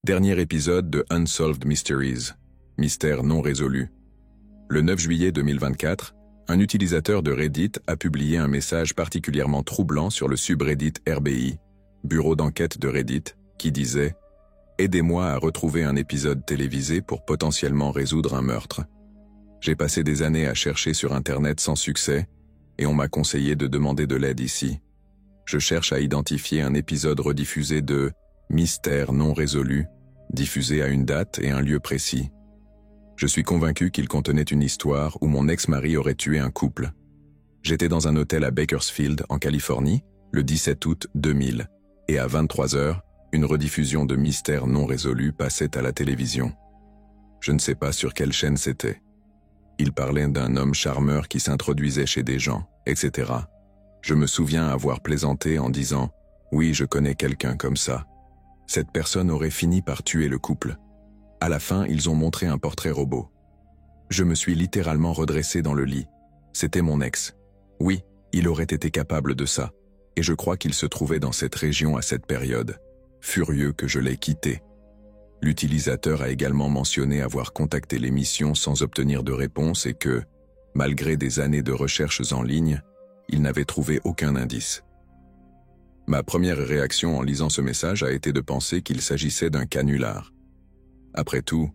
Dernier épisode de Unsolved Mysteries, mystère non résolu. Le 9 juillet 2024, un utilisateur de Reddit a publié un message particulièrement troublant sur le subreddit RBI, bureau d'enquête de Reddit, qui disait « Aidez-moi à retrouver un épisode télévisé pour potentiellement résoudre un meurtre. J'ai passé des années à chercher sur Internet sans succès, et on m'a conseillé de demander de l'aide ici. Je cherche à identifier un épisode rediffusé de « Mystère non résolu », diffusé à une date et un lieu précis. Je suis convaincu qu'il contenait une histoire où mon ex-mari aurait tué un couple. J'étais dans un hôtel à Bakersfield, en Californie, le 17 août 2000, et à 23h, une rediffusion de Mystère non résolu passait à la télévision. Je ne sais pas sur quelle chaîne c'était. Il parlait d'un homme charmeur qui s'introduisait chez des gens, etc. Je me souviens avoir plaisanté en disant « Oui, je connais quelqu'un comme ça ». Cette personne aurait fini par tuer le couple. À la fin, ils ont montré un portrait robot. Je me suis littéralement redressé dans le lit. C'était mon ex. Oui, il aurait été capable de ça. Et je crois qu'il se trouvait dans cette région à cette période. Furieux que je l'ai quitté. L'utilisateur a également mentionné avoir contacté l'émission sans obtenir de réponse et que, malgré des années de recherches en ligne, il n'avait trouvé aucun indice. Ma première réaction en lisant ce message a été de penser qu'il s'agissait d'un canular. Après tout,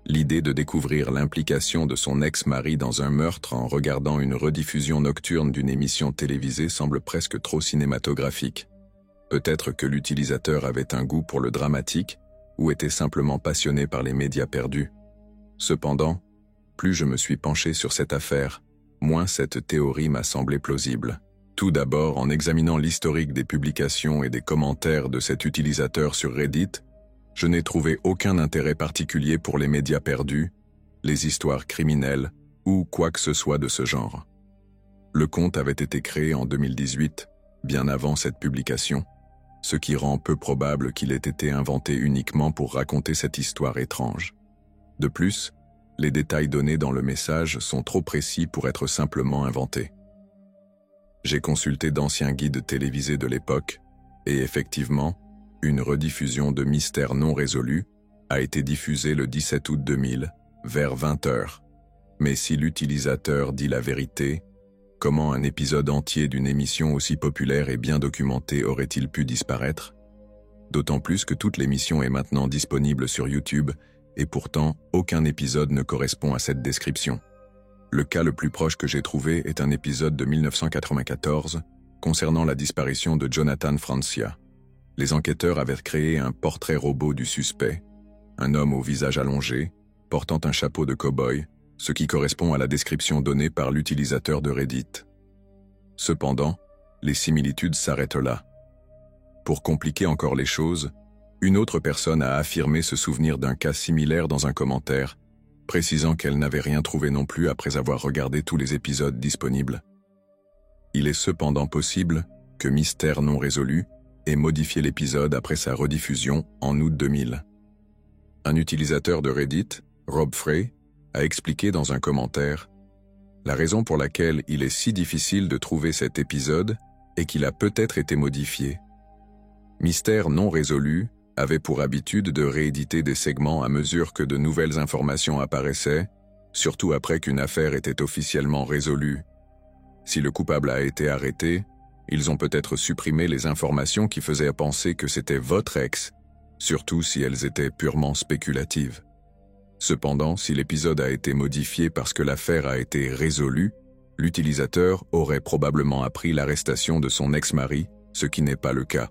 l'idée de découvrir l'implication de son ex-mari dans un meurtre en regardant une rediffusion nocturne d'une émission télévisée semble presque trop cinématographique. Peut-être que l'utilisateur avait un goût pour le dramatique ou était simplement passionné par les médias perdus. Cependant, plus je me suis penché sur cette affaire, moins cette théorie m'a semblé plausible. Tout d'abord, en examinant l'historique des publications et des commentaires de cet utilisateur sur Reddit, je n'ai trouvé aucun intérêt particulier pour les médias perdus, les histoires criminelles ou quoi que ce soit de ce genre. Le compte avait été créé en 2018, bien avant cette publication, ce qui rend peu probable qu'il ait été inventé uniquement pour raconter cette histoire étrange. De plus, les détails donnés dans le message sont trop précis pour être simplement inventés. J'ai consulté d'anciens guides télévisés de l'époque, et effectivement, une rediffusion de Mystère non résolu a été diffusée le 17 août 2000, vers 20h. Mais si l'utilisateur dit la vérité, comment un épisode entier d'une émission aussi populaire et bien documentée aurait-il pu disparaître? D'autant plus que toute l'émission est maintenant disponible sur YouTube, et pourtant, aucun épisode ne correspond à cette description. Le cas le plus proche que j'ai trouvé est un épisode de 1994 concernant la disparition de Jonathan Francia. Les enquêteurs avaient créé un portrait robot du suspect, un homme au visage allongé, portant un chapeau de cow-boy, ce qui correspond à la description donnée par l'utilisateur de Reddit. Cependant, les similitudes s'arrêtent là. Pour compliquer encore les choses, une autre personne a affirmé se souvenir d'un cas similaire dans un commentaire, précisant qu'elle n'avait rien trouvé non plus après avoir regardé tous les épisodes disponibles. Il est cependant possible que Mystère non résolu ait modifié l'épisode après sa rediffusion en août 2000. Un utilisateur de Reddit, Rob Frey, a expliqué dans un commentaire « La raison pour laquelle il est si difficile de trouver cet épisode est qu'il a peut-être été modifié. Mystère non résolu avait pour habitude de rééditer des segments à mesure que de nouvelles informations apparaissaient, surtout après qu'une affaire était officiellement résolue. Si le coupable a été arrêté, ils ont peut-être supprimé les informations qui faisaient penser que c'était votre ex, surtout si elles étaient purement spéculatives. Cependant, si l'épisode a été modifié parce que l'affaire a été résolue, l'utilisateur aurait probablement appris l'arrestation de son ex-mari, ce qui n'est pas le cas.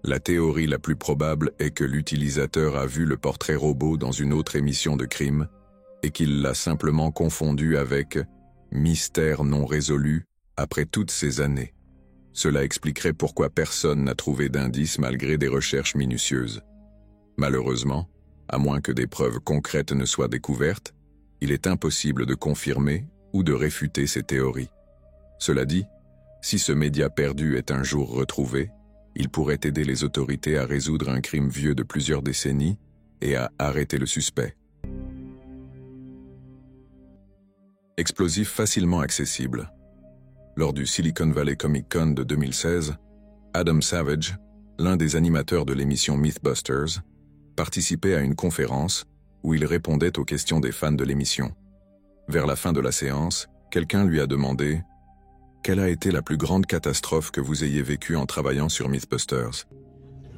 La théorie la plus probable est que l'utilisateur a vu le portrait robot dans une autre émission de crime et qu'il l'a simplement confondu avec « Mystère non résolu » après toutes ces années. Cela expliquerait pourquoi personne n'a trouvé d'indices malgré des recherches minutieuses. Malheureusement, à moins que des preuves concrètes ne soient découvertes, il est impossible de confirmer ou de réfuter ces théories. Cela dit, si ce média perdu est un jour retrouvé, il pourrait aider les autorités à résoudre un crime vieux de plusieurs décennies et à arrêter le suspect. Explosif facilement accessible. Lors du Silicon Valley Comic Con de 2016, Adam Savage, l'un des animateurs de l'émission Mythbusters, participait à une conférence où il répondait aux questions des fans de l'émission. Vers la fin de la séance, quelqu'un lui a demandé « Quelle a été la plus grande catastrophe que vous ayez vécue en travaillant sur Mythbusters ?»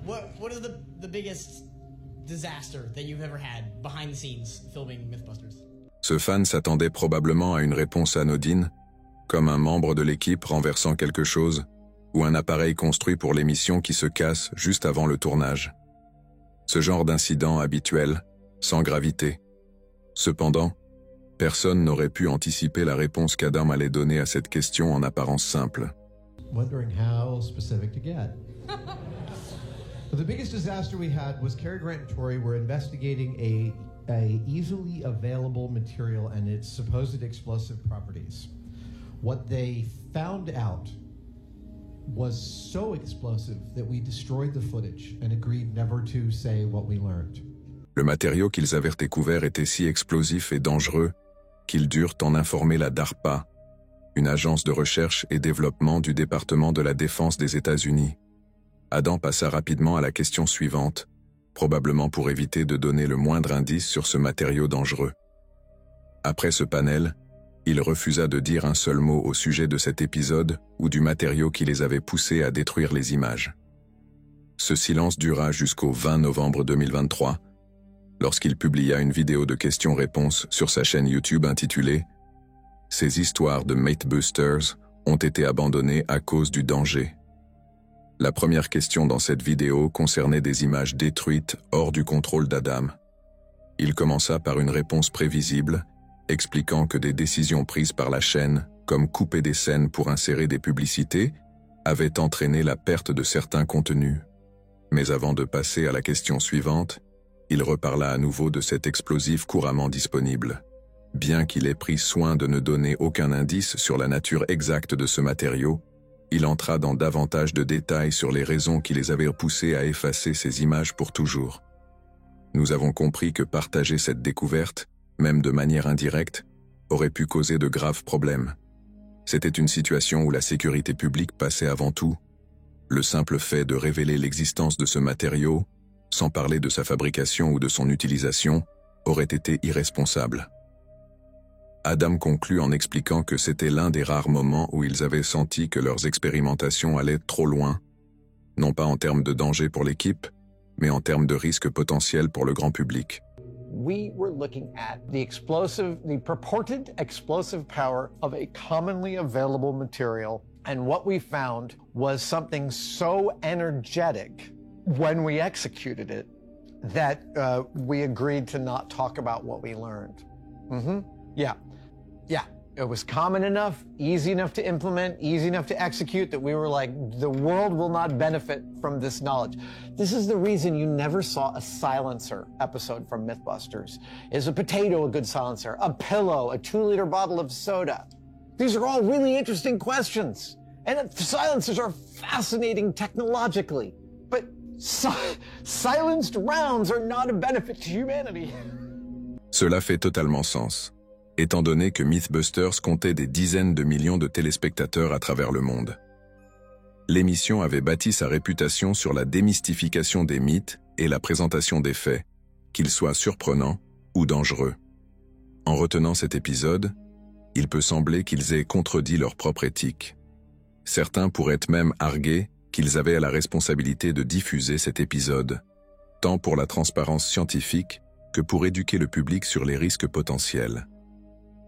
What is the biggest disaster that you've ever had behind the scenes filming Mythbusters? Ce fan s'attendait probablement à une réponse anodine, comme un membre de l'équipe renversant quelque chose ou un appareil construit pour l'émission qui se casse juste avant le tournage. Ce genre d'incident habituel, sans gravité. Cependant, personne n'aurait pu anticiper la réponse qu'Adam allait donner à cette question en apparence simple. Wondering how specific to get. The biggest disaster we had was Cary Grant and Tori were investigating a easily available material and its supposed explosive properties. What they found out was so explosive that we destroyed the footage and agreed never to say what we learned. Le matériau qu'ils avaient découvert était si explosif et dangereux qu'ils durent en informer la DARPA, une agence de recherche et développement du département de la Défense des États-Unis. Adam passa rapidement à la question suivante, probablement pour éviter de donner le moindre indice sur ce matériau dangereux. Après ce panel, il refusa de dire un seul mot au sujet de cet épisode ou du matériau qui les avait poussés à détruire les images. Ce silence dura jusqu'au 20 novembre 2023, lorsqu'il publia une vidéo de questions-réponses sur sa chaîne YouTube intitulée « Ces histoires de Mythbusters ont été abandonnées à cause du danger ». La première question dans cette vidéo concernait des images détruites hors du contrôle d'Adam. Il commença par une réponse prévisible, expliquant que des décisions prises par la chaîne, comme couper des scènes pour insérer des publicités, avaient entraîné la perte de certains contenus. Mais avant de passer à la question suivante, il reparla à nouveau de cet explosif couramment disponible. Bien qu'il ait pris soin de ne donner aucun indice sur la nature exacte de ce matériau, il entra dans davantage de détails sur les raisons qui les avaient poussés à effacer ces images pour toujours. Nous avons compris que partager cette découverte, même de manière indirecte, aurait pu causer de graves problèmes. C'était une situation où la sécurité publique passait avant tout. Le simple fait de révéler l'existence de ce matériau, sans parler de sa fabrication ou de son utilisation, aurait été irresponsable. Adam conclut en expliquant que c'était l'un des rares moments où ils avaient senti que leurs expérimentations allaient trop loin, non pas en termes de danger pour l'équipe, mais en termes de risque potentiel pour le grand public. We were looking at the purported explosive power of a commonly available material, and what we found was something so energetic when we executed it that we agreed to not talk about what we learned. Yeah, it was common enough, easy enough to implement, easy enough to execute that we were like, the world will not benefit from this knowledge. This is the reason you never saw a silencer episode from Mythbusters. Is a potato a good silencer? A pillow? A 2-liter bottle of soda? These are all really interesting questions. And silencers are fascinating technologically. But silenced rounds are not a benefit to humanity. Cela fait totalement sens, étant donné que Mythbusters comptait des dizaines de millions de téléspectateurs à travers le monde. L'émission avait bâti sa réputation sur la démystification des mythes et la présentation des faits, qu'ils soient surprenants ou dangereux. En retenant cet épisode, il peut sembler qu'ils aient contredit leur propre éthique. Certains pourraient même arguer qu'ils avaient la responsabilité de diffuser cet épisode, tant pour la transparence scientifique que pour éduquer le public sur les risques potentiels.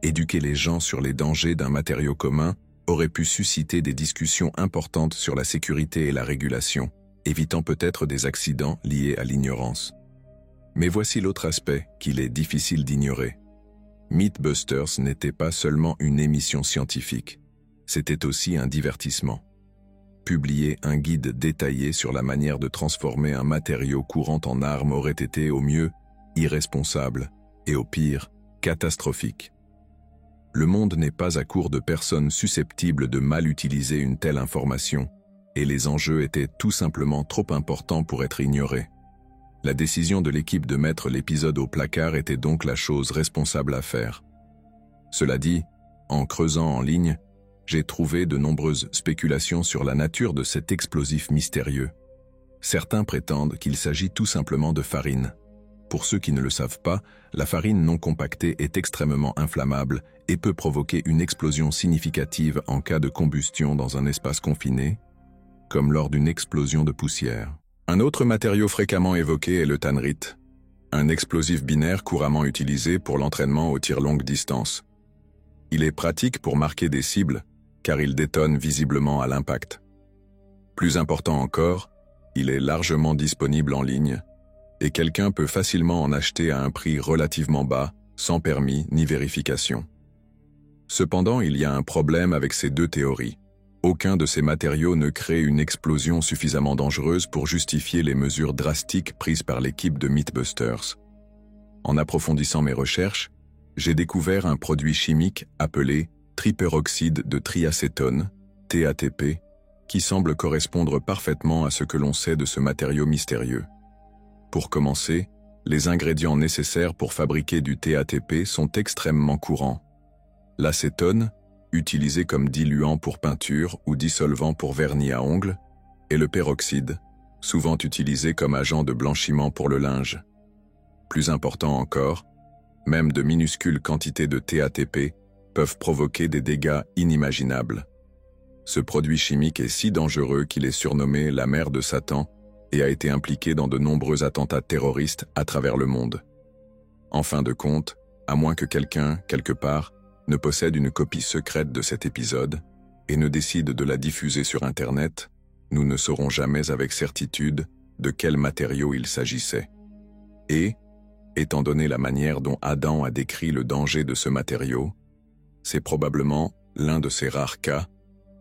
Éduquer les gens sur les dangers d'un matériau commun aurait pu susciter des discussions importantes sur la sécurité et la régulation, évitant peut-être des accidents liés à l'ignorance. Mais voici l'autre aspect qu'il est difficile d'ignorer. Mythbusters n'était pas seulement une émission scientifique, c'était aussi un divertissement. Publier un guide détaillé sur la manière de transformer un matériau courant en arme aurait été au mieux irresponsable et au pire catastrophique. Le monde n'est pas à court de personnes susceptibles de mal utiliser une telle information, et les enjeux étaient tout simplement trop importants pour être ignorés. La décision de l'équipe de mettre l'épisode au placard était donc la chose responsable à faire. Cela dit, en creusant en ligne, j'ai trouvé de nombreuses spéculations sur la nature de cet explosif mystérieux. Certains prétendent qu'il s'agit tout simplement de farine. Pour ceux qui ne le savent pas, la farine non compactée est extrêmement inflammable et peut provoquer une explosion significative en cas de combustion dans un espace confiné, comme lors d'une explosion de poussière. Un autre matériau fréquemment évoqué est le tannerite, un explosif binaire couramment utilisé pour l'entraînement au tir longue distance. Il est pratique pour marquer des cibles, car il détonne visiblement à l'impact. Plus important encore, il est largement disponible en ligne, et quelqu'un peut facilement en acheter à un prix relativement bas, sans permis ni vérification. Cependant, il y a un problème avec ces deux théories. Aucun de ces matériaux ne crée une explosion suffisamment dangereuse pour justifier les mesures drastiques prises par l'équipe de Mythbusters. En approfondissant mes recherches, j'ai découvert un produit chimique appelé triperoxyde de triacétone, TATP, qui semble correspondre parfaitement à ce que l'on sait de ce matériau mystérieux. Pour commencer, les ingrédients nécessaires pour fabriquer du TATP sont extrêmement courants. L'acétone, utilisé comme diluant pour peinture ou dissolvant pour vernis à ongles, et le peroxyde, souvent utilisé comme agent de blanchiment pour le linge. Plus important encore, même de minuscules quantités de TATP peuvent provoquer des dégâts inimaginables. Ce produit chimique est si dangereux qu'il est surnommé la mère de Satan et a été impliqué dans de nombreux attentats terroristes à travers le monde. En fin de compte, à moins que quelqu'un, quelque part, ne possède une copie secrète de cet épisode et ne décide de la diffuser sur Internet, nous ne saurons jamais avec certitude de quel matériau il s'agissait. Et, étant donné la manière dont Adam a décrit le danger de ce matériau, c'est probablement l'un de ces rares cas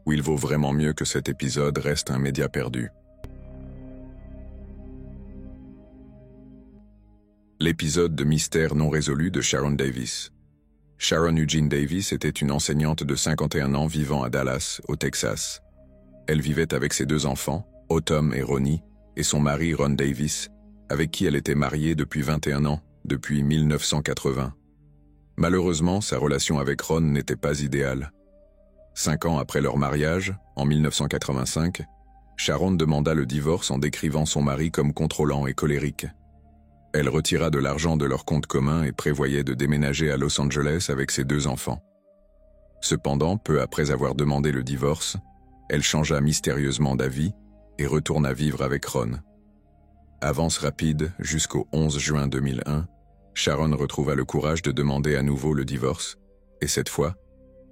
où il vaut vraiment mieux que cet épisode reste un média perdu. L'épisode de mystère non résolu de Sharon Davis. Sharon Eugene Davis était une enseignante de 51 ans vivant à Dallas, au Texas. Elle vivait avec ses deux enfants, Autumn et Ronnie, et son mari Ron Davis, avec qui elle était mariée depuis 21 ans, depuis 1980. Malheureusement, sa relation avec Ron n'était pas idéale. 5 ans après leur mariage, en 1985, Sharon demanda le divorce en décrivant son mari comme contrôlant et colérique. Elle retira de l'argent de leur compte commun et prévoyait de déménager à Los Angeles avec ses deux enfants. Cependant, peu après avoir demandé le divorce, elle changea mystérieusement d'avis et retourna vivre avec Ron. Avance rapide jusqu'au 11 juin 2001, Sharon retrouva le courage de demander à nouveau le divorce, et cette fois,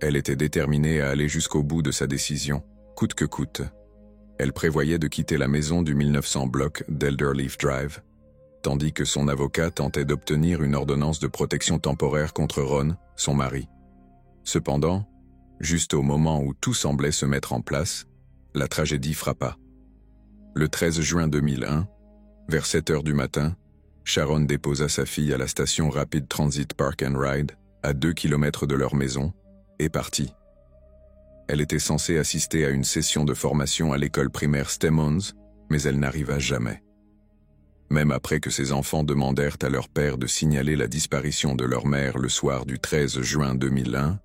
elle était déterminée à aller jusqu'au bout de sa décision, coûte que coûte. Elle prévoyait de quitter la maison du 1900 bloc d'Elderleaf Drive, tandis que son avocat tentait d'obtenir une ordonnance de protection temporaire contre Ron, son mari. Cependant, juste au moment où tout semblait se mettre en place, la tragédie frappa. Le 13 juin 2001, vers 7 heures du matin, Sharon déposa sa fille à la station Rapid Transit Park and Ride, à 2 km de leur maison, et partit. Elle était censée assister à une session de formation à l'école primaire Stemmons, mais elle n'arriva jamais. Même après que ses enfants demandèrent à leur père de signaler la disparition de leur mère le soir du 13 juin 2001,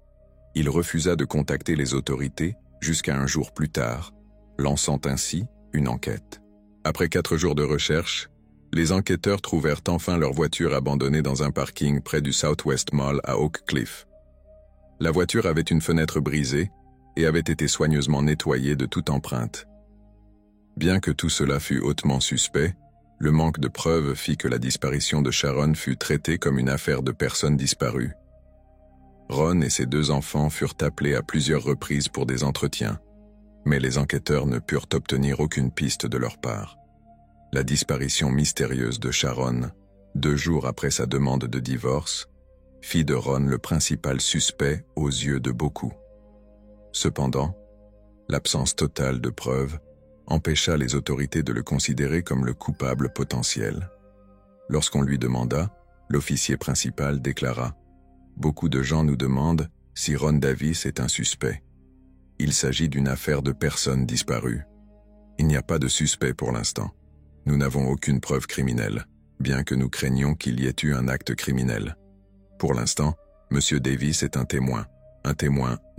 il refusa de contacter les autorités jusqu'à un jour plus tard, lançant ainsi une enquête. Après 4 jours de recherche, les enquêteurs trouvèrent enfin leur voiture abandonnée dans un parking près du Southwest Mall à Oak Cliff. La voiture avait une fenêtre brisée et avait été soigneusement nettoyée de toute empreinte. Bien que tout cela fût hautement suspect, le manque de preuves fit que la disparition de Sharon fut traitée comme une affaire de personnes disparues. Ron et ses deux enfants furent appelés à plusieurs reprises pour des entretiens, mais les enquêteurs ne purent obtenir aucune piste de leur part. La disparition mystérieuse de Sharon, 2 jours après sa demande de divorce, fit de Ron le principal suspect aux yeux de beaucoup. Cependant, l'absence totale de preuves empêcha les autorités de le considérer comme le coupable potentiel. Lorsqu'on lui demanda, l'officier principal déclara « Beaucoup de gens nous demandent si Ron Davis est un suspect. Il s'agit d'une affaire de personnes disparues. Il n'y a pas de suspect pour l'instant. Nous n'avons aucune preuve criminelle, bien que nous craignions qu'il y ait eu un acte criminel. Pour l'instant, M. Davis est un témoin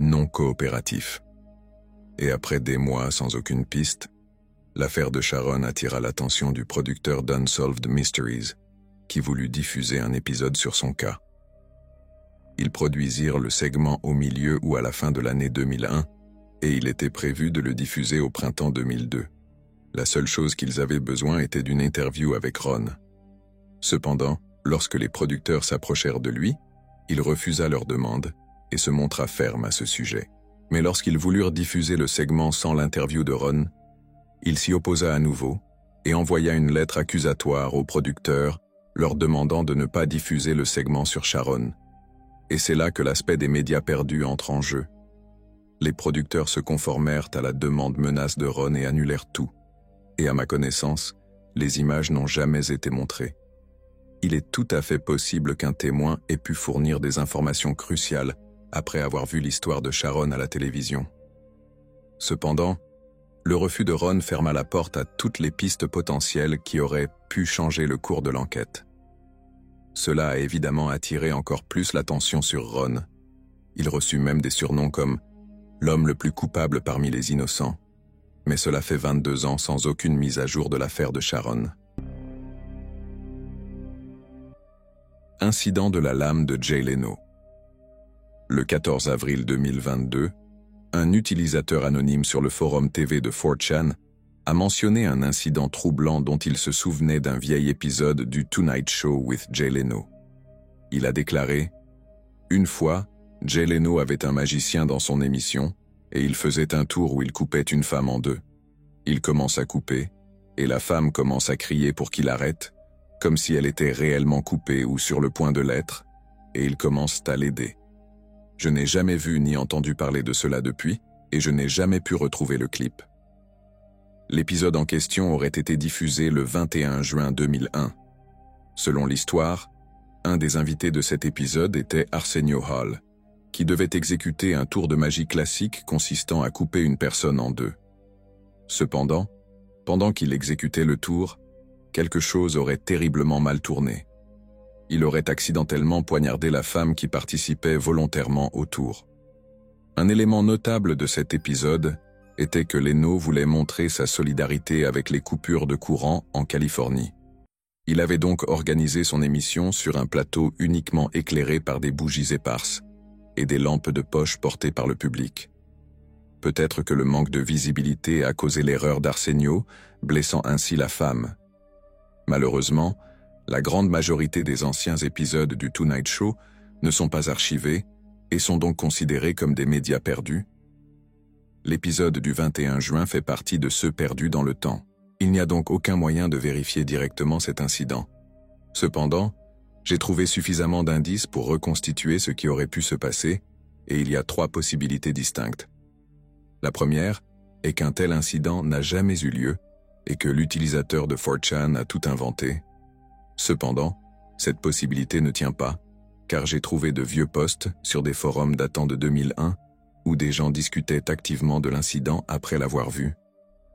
non coopératif. » Et après des mois sans aucune piste, l'affaire de Sharon attira l'attention du producteur d'Unsolved Mysteries, qui voulut diffuser un épisode sur son cas. Ils produisirent le segment au milieu ou à la fin de l'année 2001, et il était prévu de le diffuser au printemps 2002. La seule chose qu'ils avaient besoin était d'une interview avec Ron. Cependant, lorsque les producteurs s'approchèrent de lui, il refusa leur demande et se montra ferme à ce sujet. Mais lorsqu'ils voulurent diffuser le segment sans l'interview de Ron, il s'y opposa à nouveau et envoya une lettre accusatoire aux producteurs leur demandant de ne pas diffuser le segment sur Sharon. Et c'est là que l'aspect des médias perdus entre en jeu. Les producteurs se conformèrent à la demande menace de Ron et annulèrent tout. Et à ma connaissance, les images n'ont jamais été montrées. Il est tout à fait possible qu'un témoin ait pu fournir des informations cruciales après avoir vu l'histoire de Sharon à la télévision. Cependant, le refus de Ron ferma la porte à toutes les pistes potentielles qui auraient pu changer le cours de l'enquête. Cela a évidemment attiré encore plus l'attention sur Ron. Il reçut même des surnoms comme « l'homme le plus coupable parmi les innocents ». Mais cela fait 22 ans sans aucune mise à jour de l'affaire de Sharon. Incident de la lame de Jay Leno. Le 14 avril 2022, un utilisateur anonyme sur le forum TV de 4chan a mentionné un incident troublant dont il se souvenait d'un vieil épisode du Tonight Show with Jay Leno. Il a déclaré « Une fois, Jay Leno avait un magicien dans son émission et il faisait un tour où il coupait une femme en deux. Il commence à couper et la femme commence à crier pour qu'il arrête, comme si elle était réellement coupée ou sur le point de l'être, et il commence à l'aider. Je n'ai jamais vu ni entendu parler de cela depuis, et je n'ai jamais pu retrouver le clip. L'épisode en question aurait été diffusé le 21 juin 2001. Selon l'histoire, un des invités de cet épisode était Arsenio Hall, qui devait exécuter un tour de magie classique consistant à couper une personne en deux. Cependant, pendant qu'il exécutait le tour, quelque chose aurait terriblement mal tourné. Il aurait accidentellement poignardé la femme qui participait volontairement au tour. Un élément notable de cet épisode était que Leno voulait montrer sa solidarité avec les coupures de courant en Californie. Il avait donc organisé son émission sur un plateau uniquement éclairé par des bougies éparses et des lampes de poche portées par le public. Peut-être que le manque de visibilité a causé l'erreur d'Arsenio, blessant ainsi la femme. Malheureusement, la grande majorité des anciens épisodes du Tonight Show ne sont pas archivés et sont donc considérés comme des médias perdus. L'épisode du 21 juin fait partie de ceux perdus dans le temps. Il n'y a donc aucun moyen de vérifier directement cet incident. Cependant, j'ai trouvé suffisamment d'indices pour reconstituer ce qui aurait pu se passer, et il y a 3 possibilités distinctes. La première est qu'un tel incident n'a jamais eu lieu et que l'utilisateur de 4chan a tout inventé. Cependant, cette possibilité ne tient pas, car j'ai trouvé de vieux posts sur des forums datant de 2001 où des gens discutaient activement de l'incident après l'avoir vu.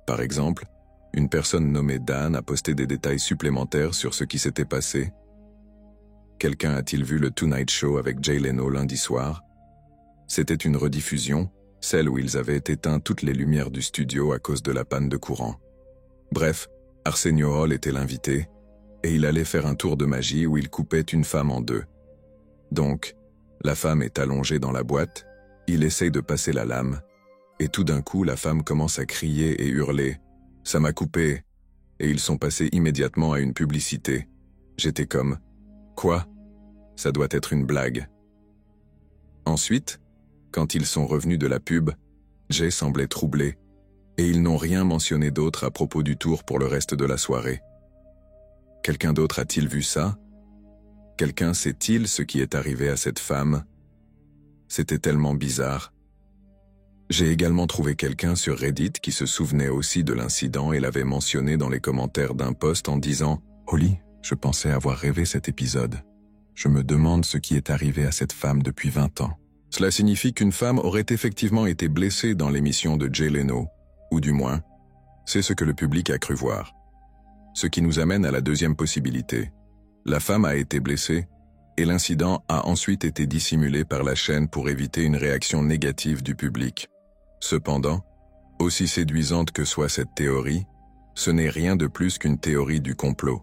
Par exemple, une personne nommée Dan a posté des détails supplémentaires sur ce qui s'était passé. Quelqu'un a-t-il vu le Tonight Show avec Jay Leno lundi soir? C'était une rediffusion, celle où ils avaient éteint toutes les lumières du studio à cause de la panne de courant. Bref, Arsenio Hall était l'invité, et il allait faire un tour de magie où il coupait une femme en deux. Donc, la femme est allongée dans la boîte, il essaye de passer la lame, et tout d'un coup la femme commence à crier et hurler « Ça m'a coupé !» et ils sont passés immédiatement à une publicité. J'étais comme « Quoi ? Ça doit être une blague. » Ensuite, quand ils sont revenus de la pub, Jay semblait troublé, et ils n'ont rien mentionné d'autre à propos du tour pour le reste de la soirée. Quelqu'un d'autre a-t-il vu ça? Quelqu'un sait-il ce qui est arrivé à cette femme? C'était tellement bizarre. J'ai également trouvé quelqu'un sur Reddit qui se souvenait aussi de l'incident et l'avait mentionné dans les commentaires d'un post en disant « Holly, je pensais avoir rêvé cet épisode. Je me demande ce qui est arrivé à cette femme depuis 20 ans. » Cela signifie qu'une femme aurait effectivement été blessée dans l'émission de Jay Leno, ou du moins, c'est ce que le public a cru voir. Ce qui nous amène à la deuxième possibilité. La femme a été blessée, et l'incident a ensuite été dissimulé par la chaîne pour éviter une réaction négative du public. Cependant, aussi séduisante que soit cette théorie, ce n'est rien de plus qu'une théorie du complot.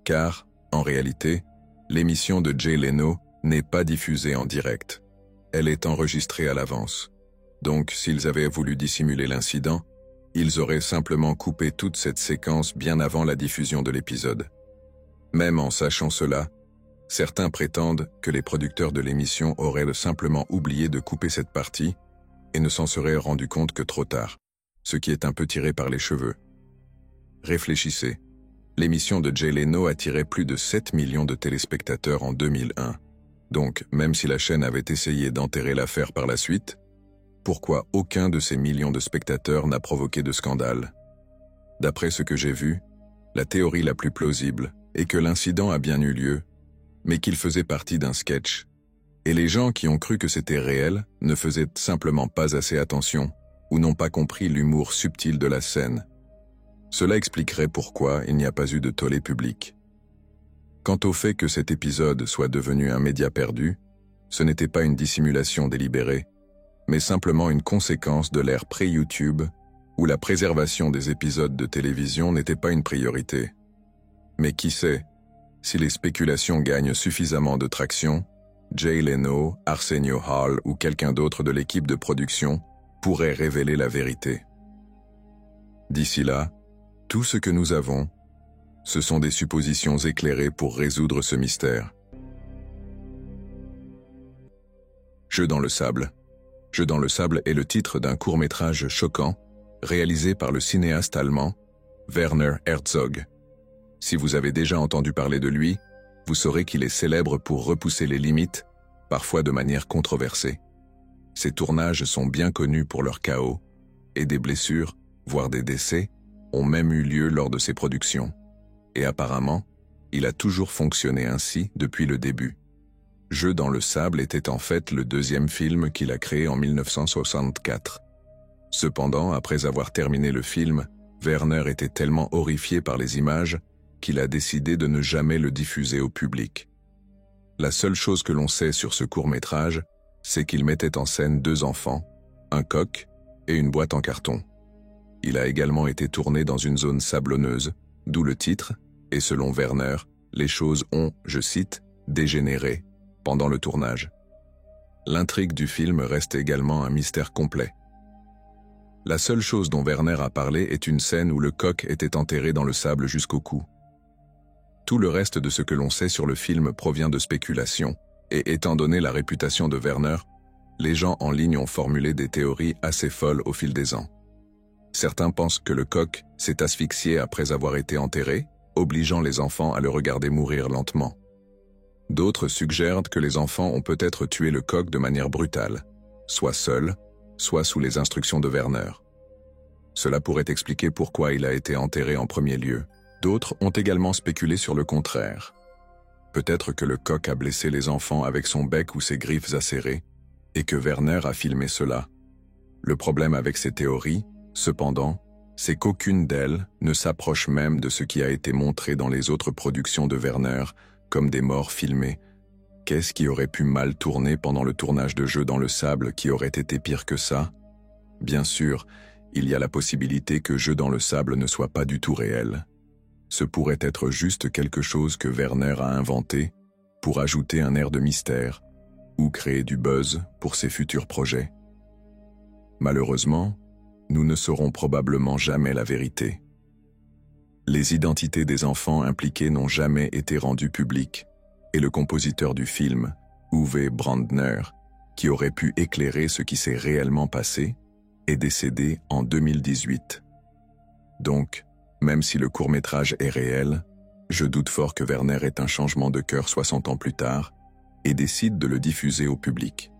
Car, en réalité, l'émission de Jay Leno n'est pas diffusée en direct. Elle est enregistrée à l'avance. Donc, s'ils avaient voulu dissimuler l'incident, ils auraient simplement coupé toute cette séquence bien avant la diffusion de l'épisode. Même en sachant cela, certains prétendent que les producteurs de l'émission auraient simplement oublié de couper cette partie et ne s'en seraient rendus compte que trop tard, ce qui est un peu tiré par les cheveux. Réfléchissez, l'émission de Jay Leno attirait plus de 7 millions de téléspectateurs en 2001. Donc, même si la chaîne avait essayé d'enterrer l'affaire par la suite, pourquoi aucun de ces millions de spectateurs n'a provoqué de scandale? D'après ce que j'ai vu, la théorie la plus plausible est que l'incident a bien eu lieu, mais qu'il faisait partie d'un sketch, et les gens qui ont cru que c'était réel ne faisaient simplement pas assez attention ou n'ont pas compris l'humour subtil de la scène. Cela expliquerait pourquoi il n'y a pas eu de tollé public. Quant au fait que cet épisode soit devenu un média perdu, ce n'était pas une dissimulation délibérée, mais simplement une conséquence de l'ère pré-YouTube où la préservation des épisodes de télévision n'était pas une priorité. Mais qui sait, si les spéculations gagnent suffisamment de traction, Jay Leno, Arsenio Hall ou quelqu'un d'autre de l'équipe de production pourrait révéler la vérité. D'ici là, tout ce que nous avons, ce sont des suppositions éclairées pour résoudre ce mystère. Jeu dans le sable. Jeu dans le sable est le titre d'un court-métrage choquant, réalisé par le cinéaste allemand Werner Herzog. Si vous avez déjà entendu parler de lui, vous saurez qu'il est célèbre pour repousser les limites, parfois de manière controversée. Ses tournages sont bien connus pour leur chaos, et des blessures, voire des décès, ont même eu lieu lors de ses productions. Et apparemment, il a toujours fonctionné ainsi depuis le début. Jeu dans le sable était en fait le deuxième film qu'il a créé en 1964. Cependant, après avoir terminé le film, Werner était tellement horrifié par les images qu'il a décidé de ne jamais le diffuser au public. La seule chose que l'on sait sur ce court-métrage, c'est qu'il mettait en scène 2 enfants, un coq et une boîte en carton. Il a également été tourné dans une zone sablonneuse, d'où le titre, et selon Werner, les choses ont, je cite, « dégénéré » pendant le tournage. L'intrigue du film reste également un mystère complet. La seule chose dont Werner a parlé est une scène où le coq était enterré dans le sable jusqu'au cou. Tout le reste de ce que l'on sait sur le film provient de spéculations, et étant donné la réputation de Werner, les gens en ligne ont formulé des théories assez folles au fil des ans. Certains pensent que le coq s'est asphyxié après avoir été enterré, obligeant les enfants à le regarder mourir lentement. D'autres suggèrent que les enfants ont peut-être tué le coq de manière brutale, soit seuls, soit sous les instructions de Werner. Cela pourrait expliquer pourquoi il a été enterré en premier lieu. D'autres ont également spéculé sur le contraire. Peut-être que le coq a blessé les enfants avec son bec ou ses griffes acérées, et que Werner a filmé cela. Le problème avec ces théories, cependant, c'est qu'aucune d'elles ne s'approche même de ce qui a été montré dans les autres productions de Werner, comme des morts filmées. Qu'est-ce qui aurait pu mal tourner pendant le tournage de Jeu dans le sable qui aurait été pire que ça? Bien sûr, il y a la possibilité que Jeu dans le sable ne soit pas du tout réel. Ce pourrait être juste quelque chose que Werner a inventé pour ajouter un air de mystère ou créer du buzz pour ses futurs projets. Malheureusement, nous ne saurons probablement jamais la vérité. Les identités des enfants impliqués n'ont jamais été rendues publiques, et le compositeur du film, Uwe Brandner, qui aurait pu éclairer ce qui s'est réellement passé, est décédé en 2018. Donc, même si le court-métrage est réel, je doute fort que Werner ait un changement de cœur 60 ans plus tard et décide de le diffuser au public.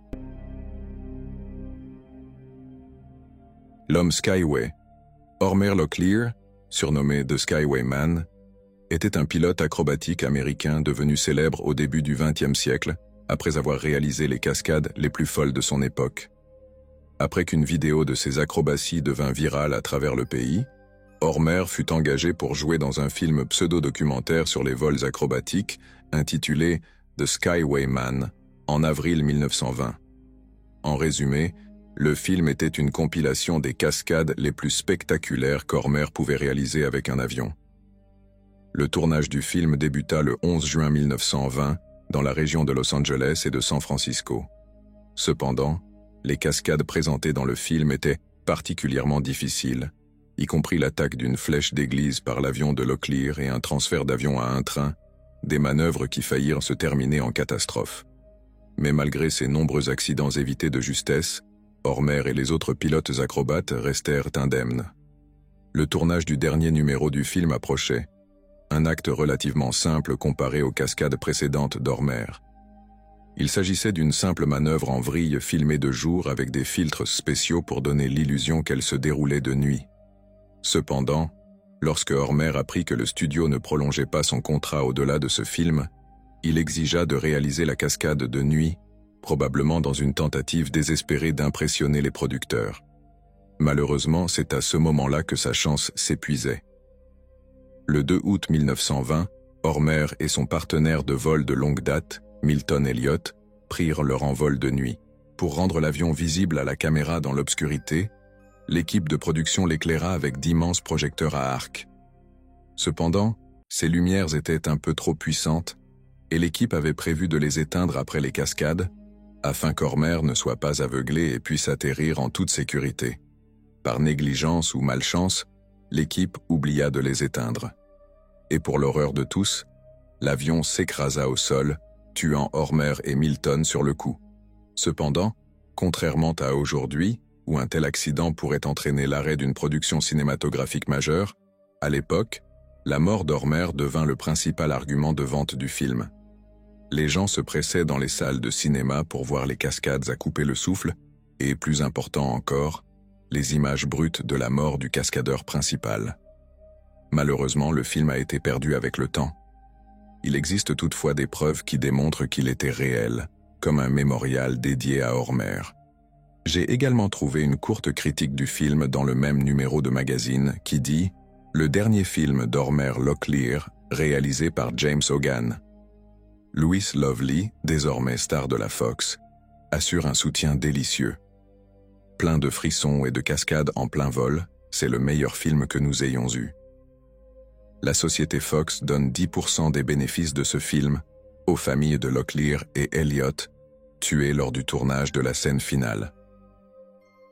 L'homme Skyway, Homer Locklear, surnommé The Skywayman, était un pilote acrobatique américain devenu célèbre au début du XXe siècle, après avoir réalisé les cascades les plus folles de son époque. Après qu'une vidéo de ses acrobaties devint virale à travers le pays, Homer fut engagé pour jouer dans un film pseudo-documentaire sur les vols acrobatiques intitulé The Skywayman en avril 1920. En résumé, Le film était une compilation des cascades les plus spectaculaires qu'Hormer pouvait réaliser avec un avion. Le tournage du film débuta le 11 juin 1920 dans la région de Los Angeles et de San Francisco. Cependant, les cascades présentées dans le film étaient particulièrement difficiles, y compris l'attaque d'une flèche d'église par l'avion de Locklear et un transfert d'avion à un train, des manœuvres qui faillirent se terminer en catastrophe. Mais malgré ces nombreux accidents évités de justesse, Hormer et les autres pilotes acrobates restèrent indemnes. Le tournage du dernier numéro du film approchait, un acte relativement simple comparé aux cascades précédentes d'Hormer. Il s'agissait d'une simple manœuvre en vrille filmée de jour avec des filtres spéciaux pour donner l'illusion qu'elle se déroulait de nuit. Cependant, lorsque Hormer apprit que le studio ne prolongeait pas son contrat au-delà de ce film, il exigea de réaliser la cascade de nuit, probablement dans une tentative désespérée d'impressionner les producteurs. Malheureusement, c'est à ce moment-là que sa chance s'épuisait. Le 2 août 1920, Hormer et son partenaire de vol de longue date, Milton Elliott, prirent leur envol de nuit. Pour rendre l'avion visible à la caméra dans l'obscurité, l'équipe de production l'éclaira avec d'immenses projecteurs à arc. Cependant, ces lumières étaient un peu trop puissantes et l'équipe avait prévu de les éteindre après les cascades, afin qu'Hormer ne soit pas aveuglé et puisse atterrir en toute sécurité. Par négligence ou malchance, l'équipe oublia de les éteindre. Et pour l'horreur de tous, l'avion s'écrasa au sol, tuant Hormer et Milton sur le coup. Cependant, contrairement à aujourd'hui, où un tel accident pourrait entraîner l'arrêt d'une production cinématographique majeure, à l'époque, la mort d'Hormer devint le principal argument de vente du film. Les gens se pressaient dans les salles de cinéma pour voir les cascades à couper le souffle et, plus important encore, les images brutes de la mort du cascadeur principal. Malheureusement, le film a été perdu avec le temps. Il existe toutefois des preuves qui démontrent qu'il était réel, comme un mémorial dédié à Hormer. J'ai également trouvé une courte critique du film dans le même numéro de magazine qui dit « Le dernier film d'Hormer Locklear, réalisé par James Hogan ». Louis Lovely, désormais star de la Fox, assure un soutien délicieux. Plein de frissons et de cascades en plein vol, c'est le meilleur film que nous ayons eu. La société Fox donne 10% des bénéfices de ce film aux familles de Locklear et Elliott, tuées lors du tournage de la scène finale.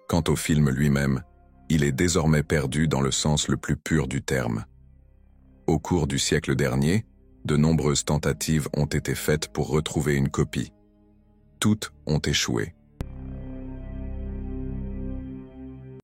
Quant au film lui-même, il est désormais perdu dans le sens le plus pur du terme. Au cours du siècle dernier, de nombreuses tentatives ont été faites pour retrouver une copie. Toutes ont échoué.